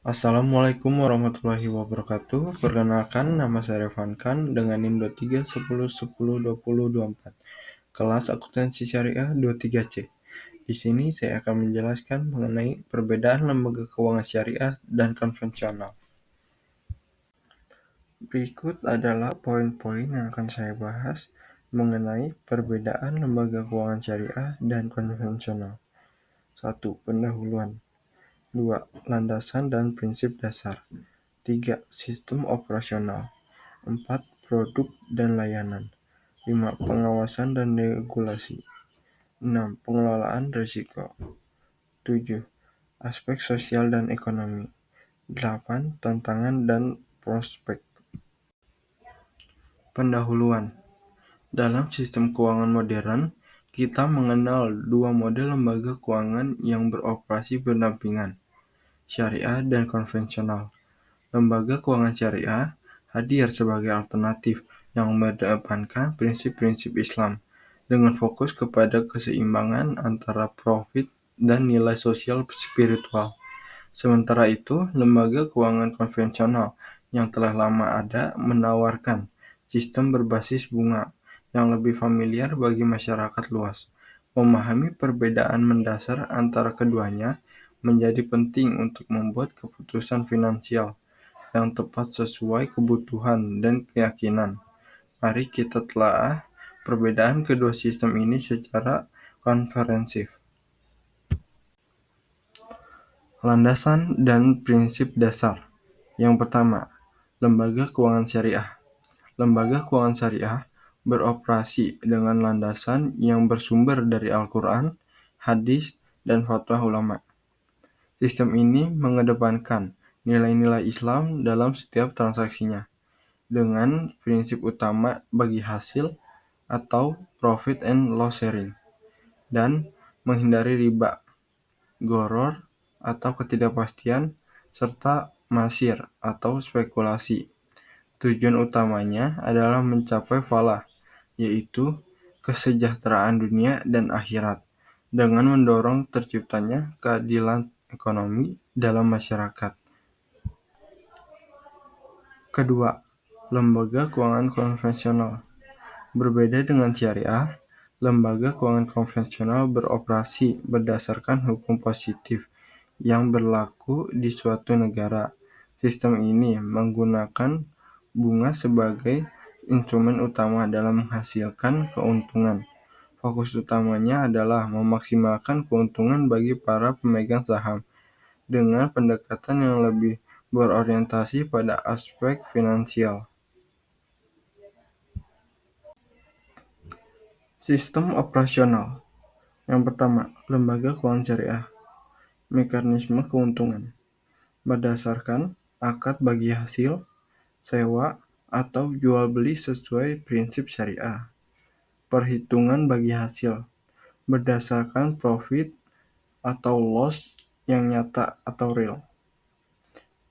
Assalamualaikum warahmatullahi wabarakatuh. Perkenalkan, nama saya Revankan dengan NIM 2310102024. Kelas Akuntansi Syariah 23C. Di sini saya akan menjelaskan mengenai perbedaan lembaga keuangan syariah dan konvensional. Berikut adalah poin-poin yang akan saya bahas mengenai perbedaan lembaga keuangan syariah dan konvensional. 1. Pendahuluan. 2. Landasan dan prinsip dasar. 3. Sistem operasional. 4. Produk dan layanan. 5. Pengawasan dan regulasi. 6. Pengelolaan risiko. 7. Aspek sosial dan ekonomi. 8. Tantangan dan prospek. Pendahuluan. Dalam sistem keuangan modern, kita mengenal dua model lembaga keuangan yang beroperasi berdampingan, syariah dan konvensional. Lembaga keuangan syariah hadir sebagai alternatif yang mengedepankan prinsip-prinsip Islam dengan fokus kepada keseimbangan antara profit dan nilai sosial spiritual. Sementara itu, lembaga keuangan konvensional yang telah lama ada menawarkan sistem berbasis bunga yang lebih familiar bagi masyarakat luas. Memahami perbedaan mendasar antara keduanya menjadi penting untuk membuat keputusan finansial yang tepat sesuai kebutuhan dan keyakinan. Mari kita telaah perbedaan kedua sistem ini secara komprehensif. Landasan dan prinsip dasar. Yang pertama, lembaga keuangan syariah. Lembaga keuangan syariah beroperasi dengan landasan yang bersumber dari Al-Quran, hadis, dan fatwa ulama. Sistem ini mengedepankan nilai-nilai Islam dalam setiap transaksinya, dengan prinsip utama bagi hasil atau profit and loss sharing, dan menghindari riba, gharar atau ketidakpastian, serta masir atau spekulasi. Tujuan utamanya adalah mencapai falah, yaitu kesejahteraan dunia dan akhirat, dengan mendorong terciptanya keadilan ekonomi dalam masyarakat. Kedua, lembaga keuangan konvensional. Berbeda dengan syariah, lembaga keuangan konvensional beroperasi berdasarkan hukum positif yang berlaku di suatu negara. Sistem ini menggunakan bunga sebagai instrumen utama dalam menghasilkan keuntungan. Fokus utamanya adalah memaksimalkan keuntungan bagi para pemegang saham dengan pendekatan yang lebih berorientasi pada aspek finansial. Sistem operasional. Yang pertama, lembaga keuangan syariah. Mekanisme keuntungan. Berdasarkan akad bagi hasil, sewa, atau jual beli sesuai prinsip syariah. Perhitungan bagi hasil. Berdasarkan profit atau loss yang nyata atau real.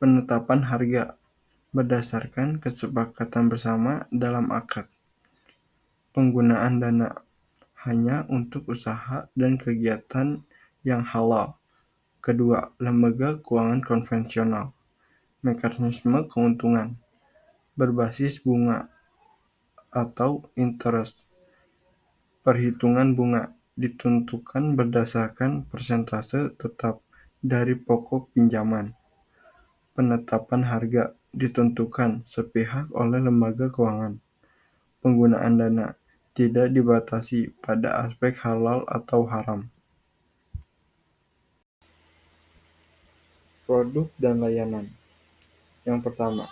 Penetapan harga. Berdasarkan kesepakatan bersama dalam akad. Penggunaan dana hanya untuk usaha dan kegiatan yang halal. Kedua, lembaga keuangan konvensional. Mekanisme keuntungan berbasis bunga atau interest. Perhitungan bunga ditentukan berdasarkan persentase tetap dari pokok pinjaman. Penetapan harga ditentukan sepihak oleh lembaga keuangan. Penggunaan dana tidak dibatasi pada aspek halal atau haram. Produk dan layanan. Yang pertama,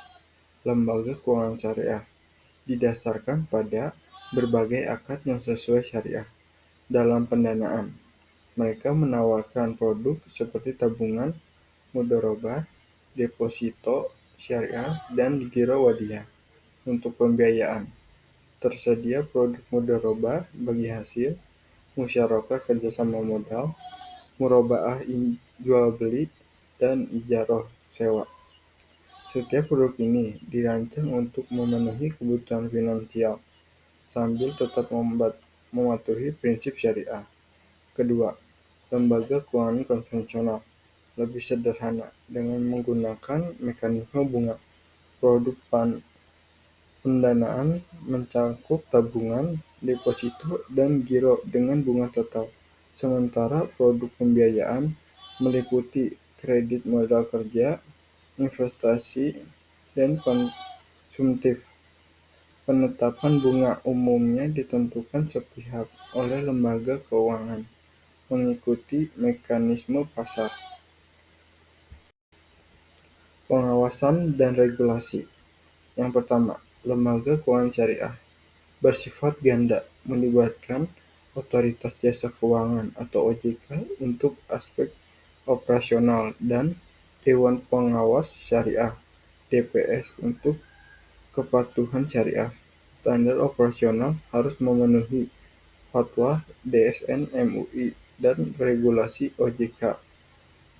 lembaga keuangan syariah didasarkan pada berbagai akad yang sesuai syariah. Dalam pendanaan, mereka menawarkan produk seperti tabungan, mudharabah, deposito syariah, dan giro wadiyah. Untuk pembiayaan, tersedia produk mudharabah bagi hasil, musyarakah kerjasama modal, murabaah jual beli, dan ijarah sewa. Setiap produk ini dirancang untuk memenuhi kebutuhan finansial sambil tetap mematuhi prinsip syariah. Kedua, lembaga keuangan konvensional. lebih sederhana dengan menggunakan mekanisme bunga. Produk pendanaan mencakup tabungan, deposito, dan giro dengan bunga tetap, sementara produk pembiayaan meliputi kredit modal kerja, investasi, dan konsumtif. Penetapan bunga umumnya ditentukan sepihak oleh lembaga keuangan, mengikuti mekanisme pasar. Pengawasan dan regulasi. Yang pertama, lembaga keuangan syariah bersifat ganda, melibatkan Otoritas Jasa Keuangan atau OJK untuk aspek operasional dan Dewan Pengawas Syariah (DPS) untuk kepatuhan syariah. Standar operasional harus memenuhi fatwa DSN MUI dan regulasi OJK,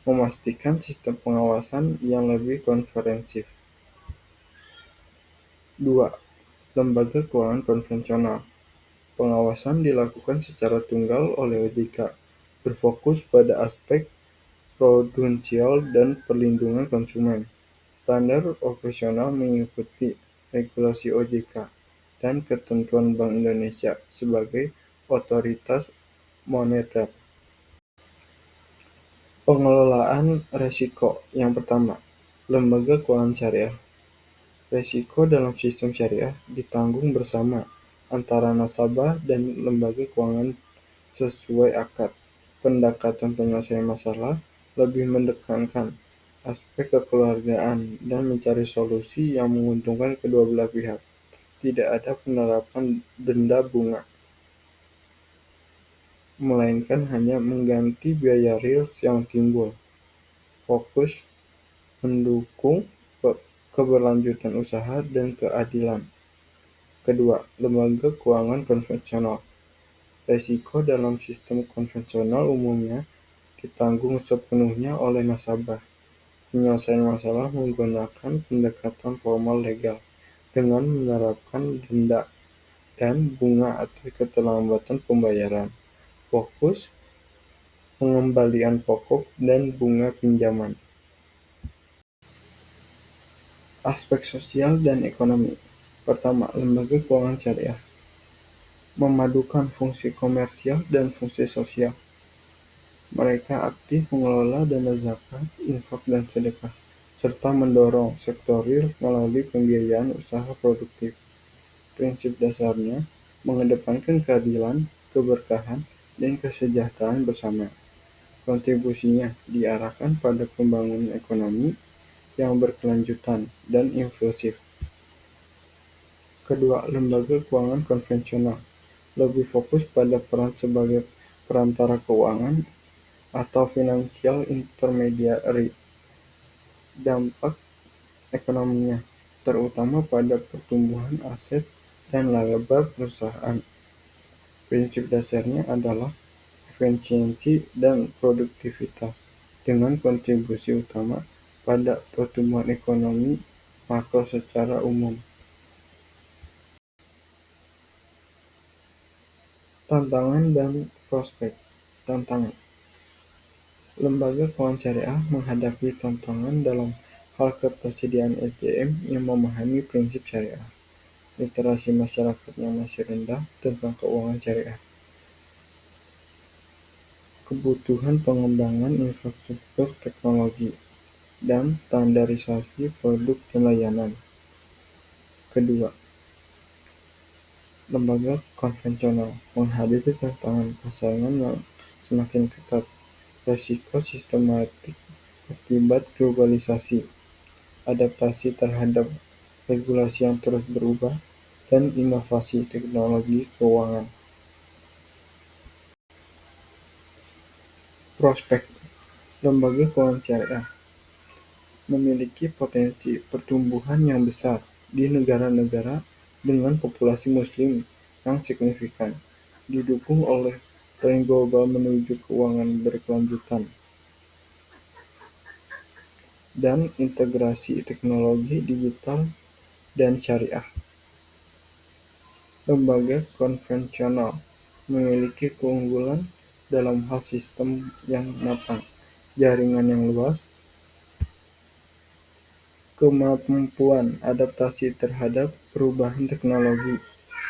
memastikan sistem pengawasan yang lebih komprehensif. 2. Lembaga keuangan konvensional. Pengawasan dilakukan secara tunggal oleh OJK, berfokus pada aspek prudensial dan perlindungan konsumen. Standar operasional mengikuti regulasi OJK dan ketentuan Bank Indonesia sebagai otoritas moneter. Pengelolaan risiko. Yang pertama, lembaga keuangan syariah. Risiko dalam sistem syariah ditanggung bersama antara nasabah dan lembaga keuangan sesuai akad. Pendekatan penyelesaian masalah lebih menekankan aspek kekeluargaan dan mencari solusi yang menguntungkan kedua belah pihak. Tidak ada penerapan denda bunga, melainkan hanya mengganti biaya real yang timbul. Fokus mendukung keberlanjutan usaha dan keadilan. Kedua, lembaga keuangan konvensional. Risiko dalam sistem konvensional umumnya ditanggung sepenuhnya oleh nasabah. Penyelesaian masalah menggunakan pendekatan formal legal dengan menerapkan denda dan bunga atas keterlambatan pembayaran. Fokus pengembalian pokok dan bunga pinjaman. Aspek sosial dan ekonomi. Pertama, lembaga keuangan syariah memadukan fungsi komersial dan fungsi sosial. Mereka aktif mengelola dana zakat, infak, dan sedekah, serta mendorong sektor real melalui pembiayaan usaha produktif. Prinsip dasarnya mengedepankan keadilan, keberkahan, dan kesejahteraan bersama. Kontribusinya diarahkan pada pembangunan ekonomi yang berkelanjutan dan inklusif. Kedua, lembaga keuangan konvensional lebih fokus pada peran sebagai perantara keuangan atau financial intermediary. Dampak ekonominya terutama pada pertumbuhan aset dan laba perusahaan. Prinsip dasarnya adalah efisiensi dan produktivitas, dengan kontribusi utama pada pertumbuhan ekonomi makro secara umum. Tantangan dan prospek. Tantangan. Lembaga keuangan syariah menghadapi tantangan dalam hal ketersediaan SDM yang memahami prinsip syariah, literasi masyarakat yang masih rendah tentang keuangan syariah, kebutuhan pengembangan infrastruktur teknologi, dan standarisasi produk dan layanan. Kedua, lembaga konvensional menghadapi tantangan persaingan yang semakin ketat, risiko sistematik akibat globalisasi, adaptasi terhadap regulasi yang terus berubah, dan inovasi teknologi keuangan. Prospek. Lembaga keuangan syariah memiliki potensi pertumbuhan yang besar di negara-negara dengan populasi muslim yang signifikan, didukung oleh tren global menuju keuangan berkelanjutan, dan integrasi teknologi digital dan syariah. Lembaga konvensional memiliki keunggulan dalam hal sistem yang matang, jaringan yang luas, kemampuan adaptasi terhadap perubahan teknologi,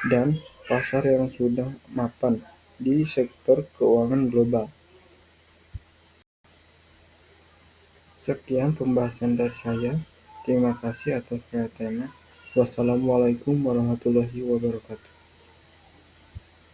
dan pasar yang sudah mapan di sektor keuangan global. Sekian pembahasan dari saya. Terima kasih atas perhatiannya. Wassalamualaikum warahmatullahi wabarakatuh.